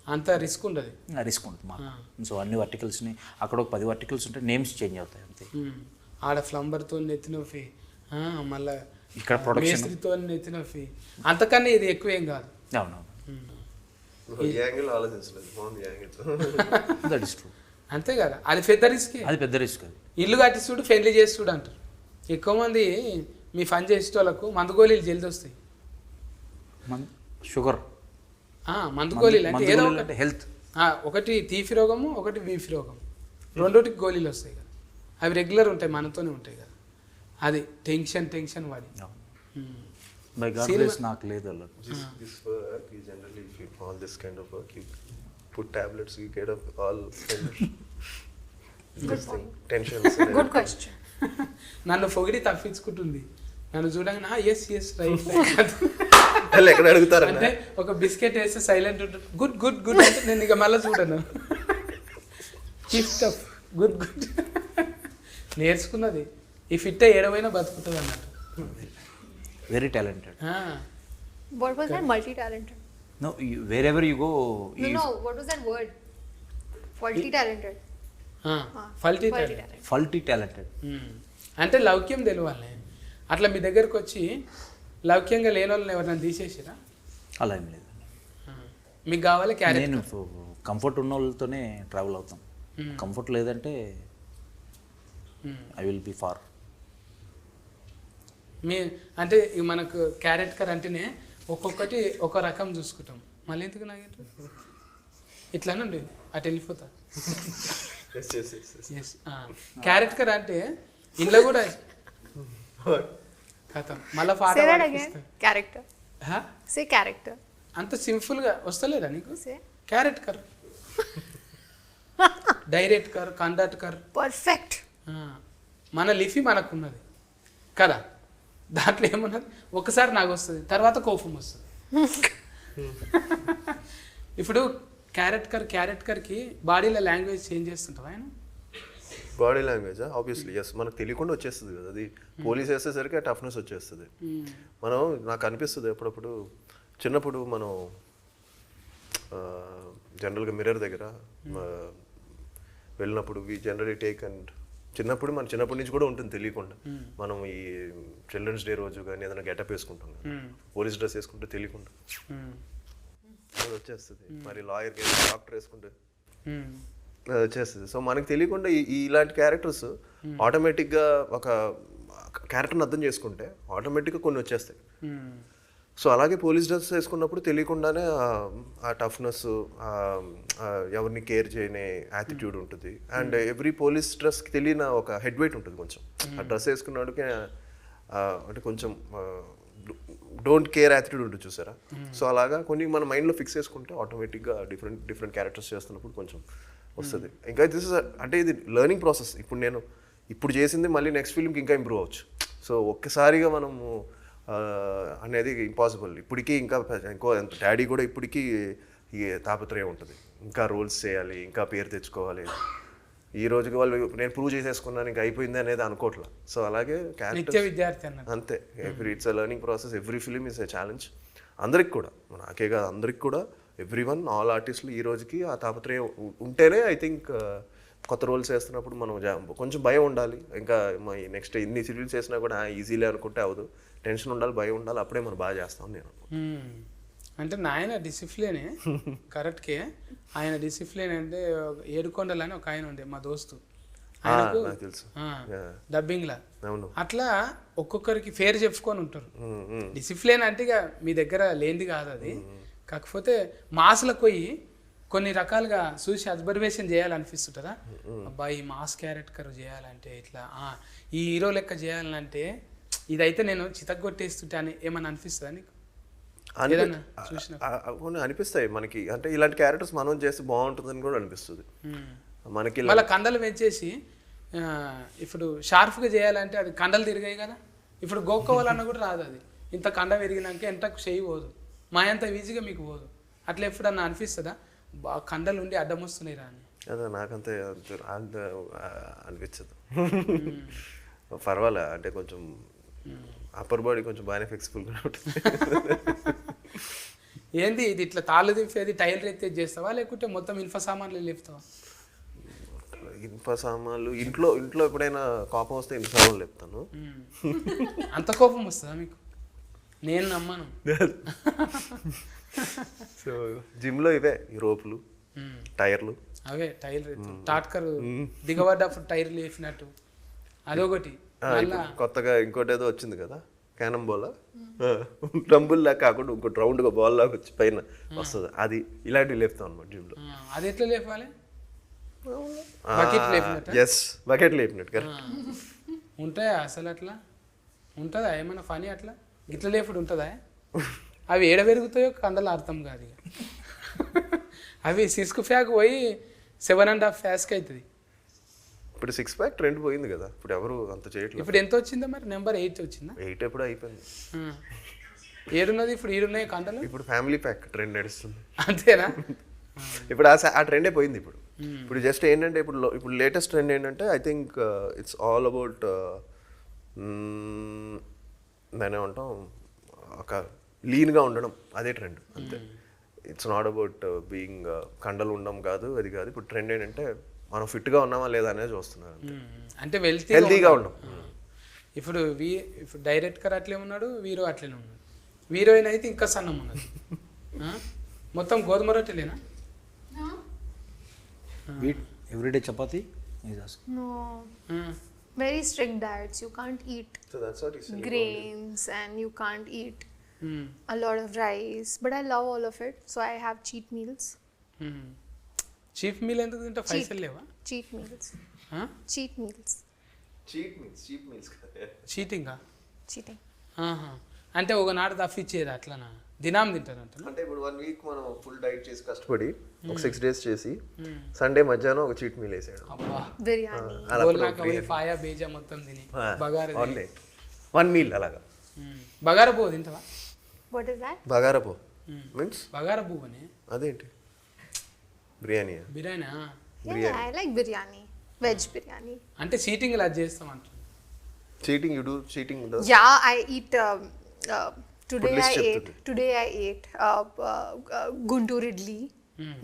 అంత రిస్క్ ఉండదు. రిస్క్ ఉంటుంది మాకు. సో అన్ని వర్టికల్స్ని అక్కడ ఒక 10 వర్టికల్స్ ఉంటే నేమ్స్ చేంజ్ అవుతాయి అంతే. ఆడ ఫ్లంబర్తో నెత్తినొఫీ, మళ్ళీ ఇక్కడ ప్రొడక్షన్ మేస్త్రితో నెత్తినొఫీ, అంతకన్నా ఇది ఎక్కువేం కాదు. అవునవును. That is true. అంతే కదా, అది పెద్ద రిస్క్. అది పెద్ద రిస్క్. అది ఇల్లు కట్టి చూడు, పెళ్లి చేసి చూడు అంటారు. ఎక్కువ మంది మీ పని చేసే వాళ్ళకు మందు గోళీలు జల్ది వస్తాయి. షుగర్ మందు గోళీలు అంటే ఏదో ఒకటి హెల్త్, ఒకటి తీపి రోగము, ఒకటి బీపీ రోగం, రెండోటికి గోళీలు వస్తాయి కదా. అవి రెగ్యులర్ ఉంటాయి, మనతోనే ఉంటాయి కదా. అది టెన్షన్ వాడి బై గాడ్ గ్రేస్ నాకు లేదు అలా. This work is generally, if you all this kind of work, you put tablets, you get up all this thing, tensions. Good question. నన్ను పొగిడి తప్పించుకుంటుంది. నన్ను చూడంగా ఎస్ రైట్ వాళ్ళు ఎక్కడ అడుగుతారు అంటే ఒక బిస్కెట్ వేస్తే సైలెంట్ ఉంటుంది. గుడ్ గుడ్ గుడ్ అంటే నేను ఇక మళ్ళీ చూడను. గుడ్ గుడ్ నేర్చుకున్నది. ఈ ఫిట్ ఏడవైనా బతుకుతుంది అన్నట్టు. Very talented. What was that? Multi-talented. No where ever you go. No. What was that word? Multi-talented. ఫల్టీ ఫల్టీ టాలెంటెడ్. అంటే లౌక్యం తెలియాలి. అట్లా మీ దగ్గరకు వచ్చి లౌక్యంగా లేని వాళ్ళని ఎవరైనా తీసేసిరా? అలా ఏం లేదు. మీకు కావాలి క్యారెక్టర్. నేను కంఫర్ట్ ఉన్న వాళ్ళతోనే ట్రావెల్ అవుతాం. కంఫర్ట్ లేదంటే ఐ విల్ బి ఫార్. మీ అంటే ఇక మనకు క్యారెక్టర్ అంటేనే ఒక్కొక్కటి ఒక రకం చూసుకుంటాం. మళ్ళీ ఎందుకు నాకు ఇట్లానే ఉండేది అటు వెళ్ళిపోతా. క్యారెక్టర్ అంటే ఇంట్లో కూడా కథం మళ్ళీ పాట Say that again. Character. Say character. అంత సింపుల్గా వస్తలేదా నీకు? Say. Character director conductor Perfect. మన లిఫీ మనకున్నది కదా. దాంట్లో ఏమున్నది, ఒకసారి నాకు వస్తుంది, తర్వాత కోపం వస్తుంది. ఇప్పుడు క్యారెక్టర్కి బాడీలో లాంగ్వేజ్ చేంజ్ చేస్తుంటావు ఆయన. బాడీ లాంగ్వేజ్ ఆబ్వియస్లీ ఎస్, మనకు తెలియకుండా వచ్చేస్తుంది కదా. అది పోలీస్ వేసేసరికి ఆ టఫ్నెస్ వచ్చేస్తుంది. మనం నాకు అనిపిస్తుంది అప్పుడప్పుడు చిన్నప్పుడు మనం జనరల్గా మిర్రర్ దగ్గర వెళ్ళినప్పుడు వి జనరలీ టేక్ అండ్ చిన్నప్పటి నుంచి కూడా ఉంటుంది తెలియకుండా. మనం ఈ చిల్డ్రన్స్ డే రోజు కానీ ఏదైనా గెటప్ వేసుకుంటాం కదా, పోలీస్ డ్రెస్ వేసుకుంటే తెలియకుండా అది వచ్చేస్తుంది. మరి లాయర్ డాక్టర్ వేసుకుంటే అది వచ్చేస్తుంది. సో మనకి తెలియకుండా ఇలాంటి క్యారెక్టర్స్ ఆటోమేటిక్గా ఒక క్యారెక్టర్ని అర్థం చేసుకుంటే ఆటోమేటిక్గా కొన్ని వచ్చేస్తాయి. సో అలాగే పోలీస్ డ్రెస్ వేసుకున్నప్పుడు తెలియకుండానే ఆ టఫ్నెస్, ఎవరిని కేర్ చేయని యాటిట్యూడ్ ఉంటుంది. అండ్ ఎవ్రీ పోలీస్ డ్రెస్కి తెలియని ఒక హెడ్ వెయిట్ ఉంటుంది కొంచెం. ఆ డ్రెస్ వేసుకున్నాడికి అంటే కొంచెం డోంట్ కేర్ యాటిట్యూడ్ ఉంటుంది చూసారా. సో అలాగా కొన్ని మన మైండ్లో ఫిక్స్ చేసుకుంటే ఆటోమేటిక్గా డిఫరెంట్ క్యారెక్టర్స్ చేస్తున్నప్పుడు కొంచెం వస్తుంది. ఇంకా దిస్ ఇస్ అంటే ఇది లెర్నింగ్ ప్రాసెస్. ఇప్పుడు చేసింది మళ్ళీ నెక్స్ట్ ఫిల్మ్కి ఇంకా ఇంప్రూవ్ అవ్వచ్చు. సో ఒక్కసారిగా మనము అనేది ఇంపాసిబుల్. ఇప్పటికీ ఇంకో డాడీ కూడా ఇప్పటికీ ఈ తాపత్రయం ఉంటుంది, ఇంకా రోల్స్ చేయాలి, ఇంకా పేరు తెచ్చుకోవాలి. ఈ రోజుకి వాళ్ళు నేను ప్రూవ్ చేసేసుకున్నాను ఇంకా అయిపోయింది అనేది అనుకోవట్లా. సో అలాగే విద్యార్థి అంతే. It's a learning process. Every film is a challenge. అందరికి కూడా, నాకే కాదు అందరికి కూడా, ఎవ్రీ వన్, ఆల్ ఆర్టిస్టులు ఈ రోజుకి ఆ తాపత్రయం ఉంటేనే ఐ థింక్ కొత్త రోల్స్ వేస్తున్నప్పుడు మనం కొంచెం భయం ఉండాలి. ఇంకా నెక్స్ట్ ఎన్ని సీరియల్స్ చేసినా కూడా ఈజీలే అనుకుంటే అవదు. టెన్షన్ ఉండాలి, భయం ఉండాలి, అప్పుడే మనం బాగా చేస్తాం నేను. అంటే నాయన డిసిప్లినే కరెక్ట్కే. ఆయన డిసిప్లిన్ అంటే ఏడుకొండలు అని ఒక ఆయన ఉండే మా దోస్తు, తెలుసు డబ్బింగ్లా. అట్లా ఒక్కొక్కరికి ఫేర్ చెప్పుకొని ఉంటారు. డిసిప్లిన్ అంటే ఇక మీ దగ్గర లేనిది కాదు అది. కాకపోతే మాస్లకు పోయి కొన్ని రకాలుగా చూసి అబ్జర్వేషన్ చేయాలనిపిస్తుంటుందా, అబ్బాయి ఈ మాస్ క్యారెక్టర్ చేయాలంటే ఇట్లా, ఈ హీరో లెక్క చేయాలంటే ఇదైతే నేను చితగ్గొట్టేస్తుంటే అని ఏమన్నా అనిపిస్తుందా నీకు? అనిపిస్తాయి మనకి. అంటే ఇలాంటి క్యారెక్టర్స్ మనం చేస్తే బాగుంటుందని కూడా అనిపిస్తుంది మనకి. మళ్ళీ కండలు పెంచేసి ఇప్పుడు షార్ప్గా చేయాలంటే అది కండలు తిరిగాయి కదా. ఇప్పుడు గోక్కోవాలన్నా కూడా రాదు. అది ఇంత కండ పెరిగినాక ఎంతకు చేయి పోదు, మా అంత ఈజీగా మీకు పోదు. అట్లా ఎప్పుడన్నా అనిపిస్తుందా బాగా కండలు ఉండి అడ్డం వస్తున్నాయి రా అని? అదే నాకంతే అనిపించదు. పర్వాలే, అంటే కొంచెం అప్పర్ బాడీ కొంచెం బాగానే ఫ్లెక్సిబుల్గా ఉంటుంది. ఏంది ఇది ఇట్లా తాళ్ళు తిప్పేది టైల్ ఎత్తేది చేస్తావా, లేకుంటే మొత్తం ఇన్ఫ సామాన్లు లేపుతావా? ఇన్ఫ సామాన్లు ఇంట్లో ఎప్పుడైనా కోపం వస్తే ఇన్ఫ సామాన్లు లేపుతాను. అంత కోపం వస్తుందా మీకు? నేను నమ్మను. సో జిమ్లో ఇవే ఈ రోపులు, టైర్లు, అవే టైర్ టాట్కర్ దిగబడ్డప్పుడు టైర్లు వేసినట్టు అదొకటి. కొత్తగా ఇంకోటి ఏదో వచ్చింది కదా, క్యానం బాల్, రంబుల్ లాగా కాకుండా ఇంకోటి రౌండ్గా బాల్ లాగా వచ్చి పైన వస్తుంది, అది ఇలాంటివి లేపుతాం అనమాట జిమ్లో. అది ఎట్లా లేపాలి? ఎస్, బకెట్ లేపినట్టు కదా. ఉంటాయా అసలు? అట్లా ఉంటుందా ఏమైనా ఫనీ అట్లా? గిట్ల లేపుడు ఉంటుందా? అవి ఏడ పెరుగుతాయో కండలు అర్థం కాదు ఇక. అవి సిస్క్ ఫ్యాక్ పోయి 7.5 ఫ్యాస్కి అవుతుంది. ఇప్పుడు 6 ప్యాక్ ట్రెండ్ పోయింది కదా, ఇప్పుడు ఎవరు అంత చేయట్లేదు. ఇప్పుడు ఎంత వచ్చిందా మరి? నెంబర్ 8 వచ్చిందా? 8 ఎప్పుడు అయిపోయింది. ఏడున్నది ఇప్పుడు? ఈడున్నాయి కండలు. ఇప్పుడు ఫ్యామిలీ ప్యాక్ ట్రెండ్ నడుస్తుంది. అంతేనా? ఇప్పుడు ఆ ట్రెండే పోయింది. ఇప్పుడు జస్ట్ ఏంటంటే ఇప్పుడు లేటెస్ట్ ట్రెండ్ ఏంటంటే I think it's all about దాని ఏమంటాం, ఒక లీన్గా ఉండడం, అదే ట్రెండ్ అంతే. ఇట్స్ నాట్ అబౌట్ బీయింగ్ కండలు ఉండడం కాదు, అది కాదు. ఇప్పుడు ట్రెండ్ ఏంటంటే మనం ఫిట్గా ఉన్నామా లేదా అనేది చూస్తున్నారు అంతే. అంటే హెల్తీగా ఉండడం. ఇప్పుడు ఇప్పుడు డైరెక్టర్ అట్లే ఉన్నాడు, హీరో అట్లనే ఉన్నాడు. హీరోయిన్ అయితే ఇంకా సన్నం ఉన్నది. మొత్తం గోధుమ రొట్టెలేనా? ఎవ్రీడే చపాతి? No. Very strict diets. You can't eat So that's what he said. grains and you can't eat a lot of rice. But I love all of it. So I have cheat meals. Chief meal ఎందుకు తింటే పైసలు లేవా? Cheat meals. Cheat meals. Cheap meals చీటింగా? Cheating. అంటే ఒకనాడు తప్పిచ్చేది అట్లనా? దినాం తింటారంట. అంటే ఇప్పుడు 1 వీక్ మనం ఫుల్ డైట్ చేసి కష్టపడి ఒక 6 డేస్ చేసి సండే మధ్యాహ్నం ఒక చీట్ మీల్ వేసాడు. అబ్బా, Biryani. గోల్నాక పోయి పాయా బేజా మొత్తం తిని బగారా వన్ డే 1 మీల్ అలాగా. బగారా పువ్వు తింటావా? What is that? బగారపో మీన్స్ బగారా పువ్వు అని అదేంటి? Biryani. Biryani. Yeah, I like biryani. Veg biryani. అంటే చీటింగ్ ఇలా చేస్తాం అంట. Cheating you do cheating does. Yeah, I eat. Today list I చెప్తుంది. ate guntur idli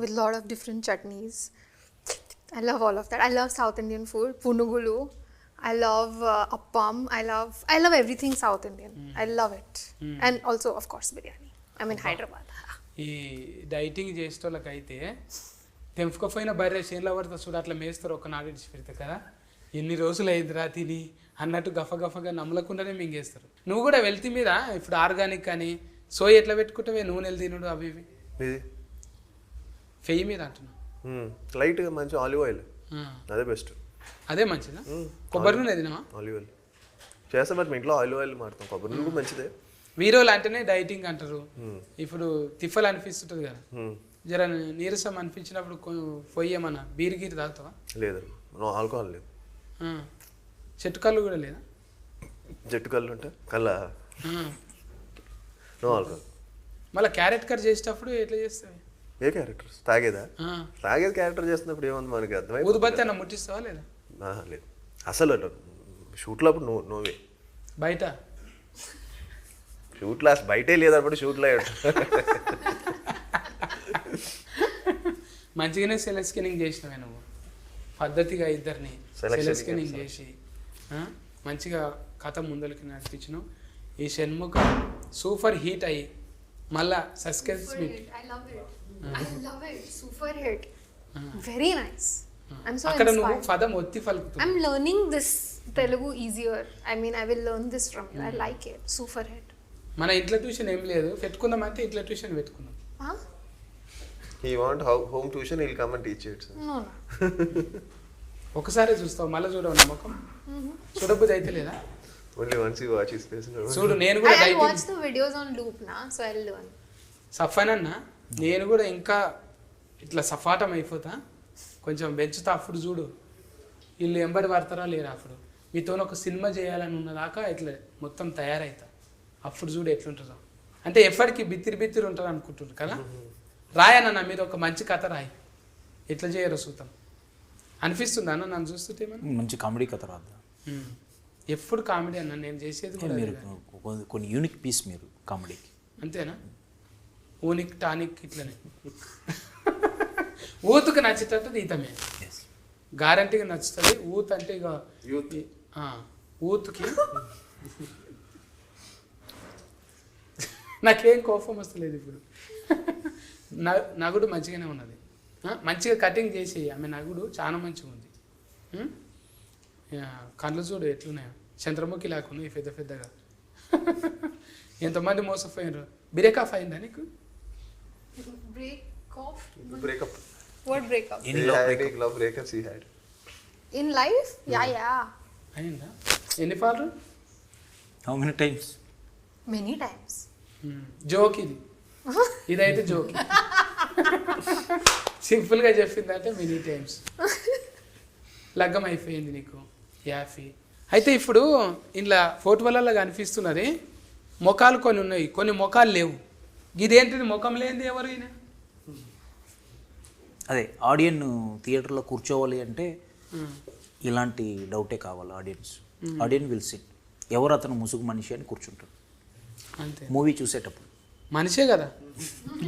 with lot of different chutneys. I love all of that. I love South Indian food. Punugulu. I love appam. I love everything South Indian. I love it. And also, of course, biryani. I'm in Hyderabad. ఈ dieting చేసేటోళ్ళకైతే తెంపుకపోయిన బర్రె చేనులో పడుతుంది చూడు, అట్లా మేస్తారు ఒక నాడు ఇడిచి పెడతారు కదా. ఎన్ని రోజులు అయిందిరా తిని అన్నట్టు గఫగఫగా నమ్మలకుండానే మింగేస్తారు. నువ్వు కూడా వెళ్తే మీద ఇప్పుడు ఆర్గానిక్ కానీ సోయ ఎట్లా పెట్టుకుంటావే, నూనెలు తినుడు అవి ఇవి ఫెయ్యి మీద అంటున్నా. లైట్గా మంచి ఆలివ్ ఆయిల్, అదే బెస్ట్. అదే మంచిదా? కొబ్బరి నూనె తినవా? ఆలివ్ ఆయిల్ చేస్తాం, బట్ మీ ఇంట్లో ఆలివ్ ఆయిల్ మారుతాం. కొబ్బరి నూనె మంచిదే. వీరోలు అంటేనే డైటింగ్ అంటారు. ఇప్పుడు తిఫలు అనిపిస్తుంటుంది కదా, జర నీరసం అనిపించినప్పుడు పొయ్యేమన్నా బీర్ గీరు తాగుతావా? లేదు, నో ఆల్కహాల్ లేదు. చెట్టు కళ్ళు కూడా లేదా? జట్టు కళ్ళు అంటే కళ్ళ నో ఆల్కహాల్. మళ్ళీ క్యారెట్ కట్ చేసేటప్పుడు ఎట్లా చేస్తావు? ఏ క్యారెక్టర్స్? తాగేదా? తాగేది క్యారెక్టర్ చేస్తున్నప్పుడు ఏముంది మనకి అర్థమైంది. ఊదుబత్తి అన్న ముట్టిస్తావా లేదా? లేదు అసలు షూట్లో అప్పుడు నోవే. బయట షూట్లో బయటే లేదన్నప్పుడు షూట్లో మంచిగానే సెల్ స్కానింగ్ చేసినవే నువ్వు, పద్ధతిగా ఇద్దరిని సెల్ స్కానింగ్ చేసి మంచిగా కథ ముందరికి నడిపించినావు. ఈ షణ్ముఖ సూపర్ హీట్ అయ్యి మళ్ళా suspense meet. I love it. Super hit. Very nice. I'm so అక్కడ నువ్వు inspired. పదం ఒత్తి పలుకుతావు. I'm learning this Telugu easier. I mean, I will learn this from you. I like it. Super hit. మన ఇంట్లో tuition ఏం లేదు, పెట్టుకుందామంటే ఇంట్లో tuition పెట్టుకుందాం. Huh? He want home tuition, he'll come and teach you. No. ఒకసారి చూస్తావు మళ్ళీ చూడవు నమ్మకం చూడబుద్ధి అయితే లేదా? Only once you watch his face. చూడు నేను కూడా I'll watch the videos on loop now, so I'll learn. Safan అన్న నేను కూడా ఇంకా ఇట్లా సఫాటం అయిపోతా, కొంచెం పెంచుతా. అప్పుడు చూడు వీళ్ళు ఎంబడి పడతారా లేరా. అప్పుడు మీతో ఒక సినిమా చేయాలని ఉన్నదాకా ఇట్లా మొత్తం తయారవుతా. అప్పుడు చూడు ఎట్లుంటుందో. అంటే ఎప్పటికీ బిత్తిరి ఉంటుంది అనుకుంటున్నారు కదా. రాయన్న మీరు ఒక మంచి కథ రాయి, ఎట్లా చేయరో చూద్దాం. అనిపిస్తుంది అన్న నన్ను చూస్తుంటే మంచి కామెడీ కథ రాదు. ఎప్పుడు కామెడీ అన్న నేను చేసేది కూడా మీరు కొన్ని యూనిక్ పీస్ మీరు కామెడీకి. అంతేనా? ఊనిక్ టానిక్ ఇట్లనే ఊతుకు నచ్చేటట్టు తీతమే గ్యారంటీగా నచ్చుతుంది. ఊత్ అంటే ఇక ఊతుకి నాకేం కోపం వస్తలేదు ఇప్పుడు. నగుడు మంచిగానే ఉన్నది, మంచిగా కటింగ్ చేసి ఆమె నగుడు చాలా మంచిగా ఉంది. కళ్ళు చూడు ఎట్లున్నాయో, చంద్రముఖి లేకున్నాయి పెద్ద పెద్దగా. ఎంతమంది మోసపోయినారు. బ్రేకప్ అయిందా నీకు? Breakup. What breakup? Any love breakups he had? In life? Yeah. అయిందా? ఎన్ని పాలు? How many times? Many times. Joke ఇది, ఇదైతే జోక్. సింపుల్గా చెప్పిందంటే మెనీ టైమ్స్. లగ్గం అయిపోయింది నీకు యాఫీ. అయితే ఇప్పుడు ఇంట్లో ఫోటోలలో కనిపిస్తున్నది ముఖాలు కొన్ని ఉన్నాయి, కొన్ని ముఖాలు లేవు. ఇదేంటిది ముఖం లేనిది ఎవరు ఈయన? అదే ఆడియన్ థియేటర్లో కూర్చోవాలి అంటే ఇలాంటి డౌటే కావాలి. ఆడియన్ విల్ సిట్, ఎవరు అతను ముసుగు మనిషి అని కూర్చుంటారు అంతే. మూవీ చూసేటప్పుడు మనిషే కదా,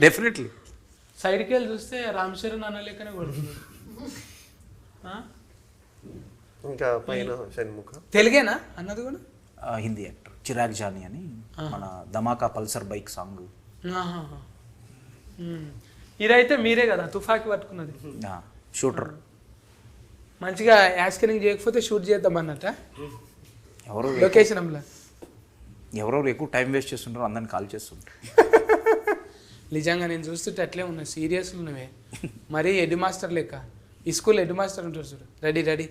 డెఫినెట్లీ. సైడ్కి వెళ్ళి చూస్తే రామ్ చరణ్ అన్న లెక్కనే కొడుతున్నాడు. ఇంకా పైన షణ్ముఖ తెలుగేనా అన్నది కూడా? హిందీ యాక్టర్ చిరాగ్ జానీ అని, మన ధమాకా పల్సర్ బైక్ సాంగ్. ఇదైతే మీరే కదా తుఫాకి పట్టుకున్నది? షూటర్. మంచిగా యాస్కరింగ్ చేయకపోతే షూట్ చేద్దాం అన్నట్ట లొకేషన్. ఎవరెవరు ఎక్కువ టైం వేస్ట్ చేస్తుంటారో అందరిని కాల్ చేస్తుంటారు. నిజంగా నేను చూస్తుంటే అట్లే ఉన్నా, సీరియస్లు ఉన్నవే. మరీ హెడ్ మాస్టర్ లెక్క. ఈ స్కూల్ హెడ్ మాస్టర్ ఉంటారు చూడు, రెడీ రెడీ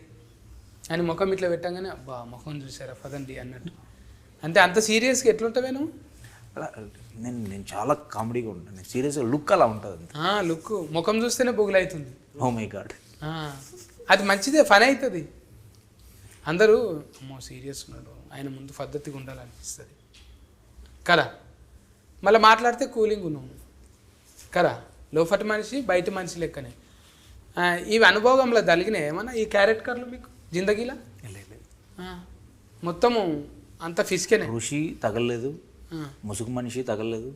అని ముఖం ఇట్లా పెట్టంగానే అబ్బా ముఖం చూసారా పదండి అన్నట్టు. అంటే అంత సీరియస్గా ఎట్లుంటావే నువ్వు? నేను చాలా కామెడీగా ఉంటాను, నేను సీరియస్గా లుక్ అలా ఉంటుంది. లుక్ ముఖం చూస్తేనే బొగులవుతుంది. Oh my God. అది మంచిదే, ఫన్ అవుతుంది. అందరూ అమ్మో సీరియస్ ఉన్నాడు, ఆయన ముందు పద్ధతిగా ఉండాలనిపిస్తుంది కదా. మళ్ళీ మాట్లాడితే కూలింగ్ ఉన్నావు కదా, లోపటి మనిషి బయట మనిషి లెక్కనే. ఇవి అనుభవంలో తగిలినాయి ఏమన్నా ఈ క్యారెక్టర్లు మీకు జిందగీలా? మొత్తము అంత ఫిస్కేనే. ఋషి తగలలేదు, ముసుగు మనిషి తగలలేదు,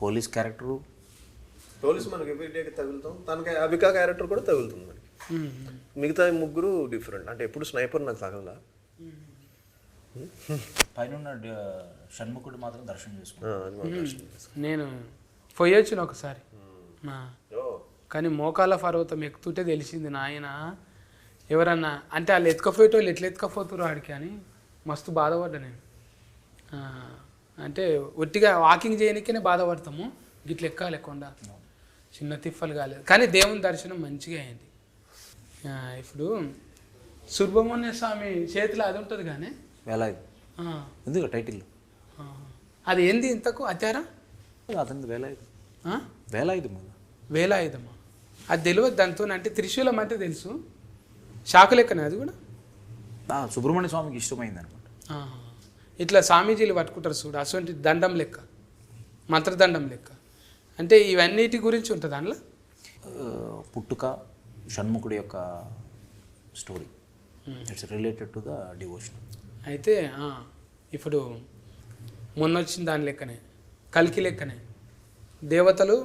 పోలీస్ క్యారెక్టరు పోలీస్ మనకి ఎవ్రీడేకి తగులుతాం, తనకి అబికా క్యారెక్టర్ కూడా తగులుతుంది మనకి. మిగతా ముగ్గురు డిఫరెంట్. అంటే ఎప్పుడు స్నైపర్ నాకు తగలదా, పైన షణ్ముఖుడు మాత్రం దర్శనం చేసుకున్నాను. నేను పోయొచ్చిన ఒకసారి, కానీ మోకాల పర్వతం ఎక్కుతుంటే తెలిసింది నాయన ఎవరన్నా అంటే వాళ్ళు ఎత్తుకపోయేటోళ్ళు ఎట్లా ఎత్తుకపోతారు ఆడికి అని మస్తు బాధపడ్డా నేను. అంటే ఒట్టిగా వాకింగ్ చేయడానికే బాధపడతాము, గిట్ల ఎక్కాలి కొండ, చిన్న తిప్పలు కాలేదు. కానీ దేవుని దర్శనం మంచిగా అయింది. ఇప్పుడు సుబ్రహ్మణ్య స్వామి చేతిలో అది ఉంటుంది కానీ వేలాయుధం ఎందుకు టైటిల్ అది ఏంది ఇంతకు అత్యారా? అతనిది వేలాయుధం. వేలాయుధం వేలాయుధమా? అది తెలియదు దాంతో. అంటే త్రిశూలం అంటే తెలుసు, శాఖ లెక్కనే అది కూడా. సుబ్రహ్మణ్య స్వామికి ఇష్టమైంది అనమాట. ఇట్లా స్వామీజీలు పట్టుకుంటారు చూడు, అటువంటి దండం లెక్క, మంత్రదండం లెక్క. అంటే ఇవన్నిటి గురించి ఉంటుంది అందులో. పుట్టుక షణ్ముఖుడి యొక్క story, it's related to the devotion. అయితే ఇప్పుడు మొన్న వచ్చిన దాని లెక్కనే, కల్కి లెక్కనే దేవతలు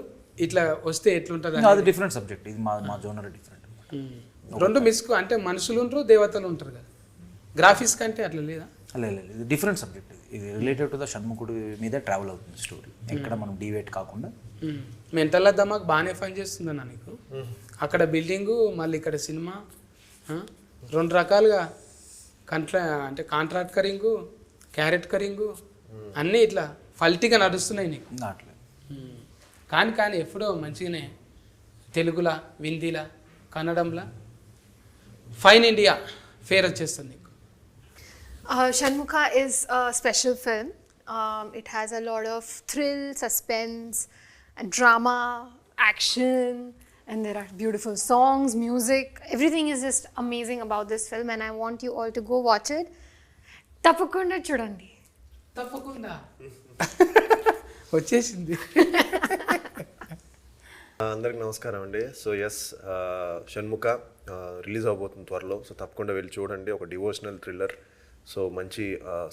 ఇట్లా వస్తే ఎట్లుంటుంది? అది డిఫరెంట్ సబ్జెక్ట్, ఇది మా జోనర్ డిఫరెంట్. రెండు మిస్కు అంటే మనుషులు ఉంటారు దేవతలు ఉంటారు కదా, గ్రాఫిక్స్ కంటే అట్లా లేదా? లేదు, ఇది డిఫరెంట్ సబ్జెక్ట్. ఇది రిలేటెడ్ టు ద షణ్ముఖుడి మీద ట్రావెల్ అవుతుంది స్టోరీ, ఎక్కడ మనం డివేట్ కాకుండా. మెంటల్ దమాక్ బాగానే పని చేస్తుందన్నా నీకు. అక్కడ బిల్డింగు, మళ్ళీ ఇక్కడ సినిమా, రెండు రకాలుగా అంటే కాంట్రాక్ట్ కరింగు, క్యారెట్ కరింగు అన్నీ ఇట్లా ఫల్టీగా నడుస్తున్నాయి నీకు. కానీ ఎప్పుడో మంచిగానే తెలుగులా, హిందీలా, కన్నడంలా ఫైన్ ఇండియా ఫేర్ వచ్చేస్తుంది నీకు. Shanmukha is a special film. It has a lot of thrill, suspense, and drama, action, and there are beautiful songs, music. Everything is just amazing about this film, and I want you all to go watch it. Tappakunda chudandi. తప్పకుండా వచ్చేసింది. అందరికి నమస్కారం అండి. So yes, Shanmukha release అవబోతుంది త్వరలో. So తప్పకుండా వెళ్ళి చూడండి. ఒక డివోషనల్ థ్రిల్లర్, సో మంచి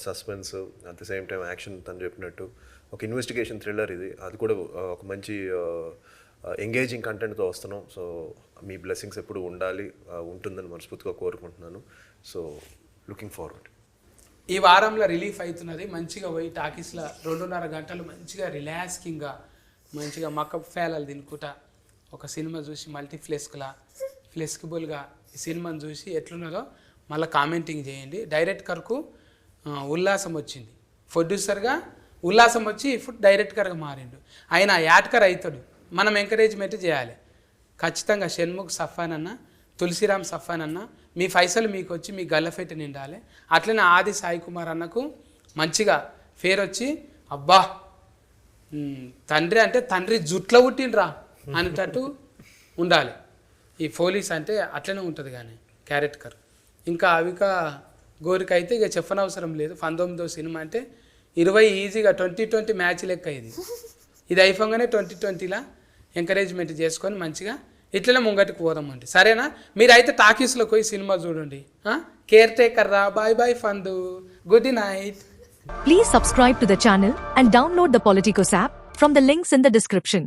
suspense, at the same time action తను చెప్పినట్టు ఒక ఇన్వెస్టిగేషన్ థ్రిల్లర్ ఇది. అది కూడా ఒక మంచి ఎంగేజింగ్ కంటెంట్తో వస్తున్నాం. సో మీ బ్లెస్సింగ్స్ ఎప్పుడు ఉంటుందని మనస్ఫూర్తిగా కోరుకుంటున్నాను. So looking forward. ఈ వారంలో రిలీఫ్ అవుతున్నది. మంచిగా పోయి టాకీస్లో 2.5 గంటలు మంచిగా రిలాక్సింగ్గా మంచిగా మకప్ ఫేలాలు తినుకుంటా ఒక సినిమా చూసి ఫ్లెక్సిబుల్గా ఈ సినిమాని చూసి ఎట్లున్నదో మళ్ళీ కామెంటింగ్ చేయండి. డైరెక్టర్కు ఉల్లాసం వచ్చింది, ప్రొడ్యూసర్గా ఉల్లాసం వచ్చి ఇప్పుడు డైరెక్టర్గా మారిండు. ఆయన యాడ్కర్ అవుతాడు, మనం ఎంకరేజ్మెంట్ చేయాలి ఖచ్చితంగా. షణ్ముఖ్ సఫాన్ అన్న, తులసిరామ్ సఫాన్ అన్న, మీ పైసలు మీకు వచ్చి మీ గల్లఫెట్టి నిండాలి. అట్లనే ఆది సాయి కుమార్ అన్నకు మంచిగా ఫేర్ వచ్చి అబ్బా తండ్రి అంటే తండ్రి జుట్లో పుట్టిండ్రా అనేటట్టు ఉండాలి. ఈ పోలీస్ అంటే అట్లనే ఉంటుంది కానీ క్యారెక్టర్. ఇంకా అవిక గోరికి అయితే ఇక చెప్పనవసరం లేదు. 19వ సినిమా అంటే 20 ఈజీగా 2020 మ్యాచ్ లెక్క ఇది అయిపోగానే 2020లా ఎంకరేజ్మెంట్ చేసుకొని మంచిగా ఇట్లనే ముంగటికి పోదామండి. సరేనా? మీరైతే టాకీస్లోకి పోయి సినిమా చూడండి. కేర్ టేకర్ రా. బాయ్ బాయ్ ఫందు. Good night. Please subscribe to the channel and download the Politicos app from the links in the description.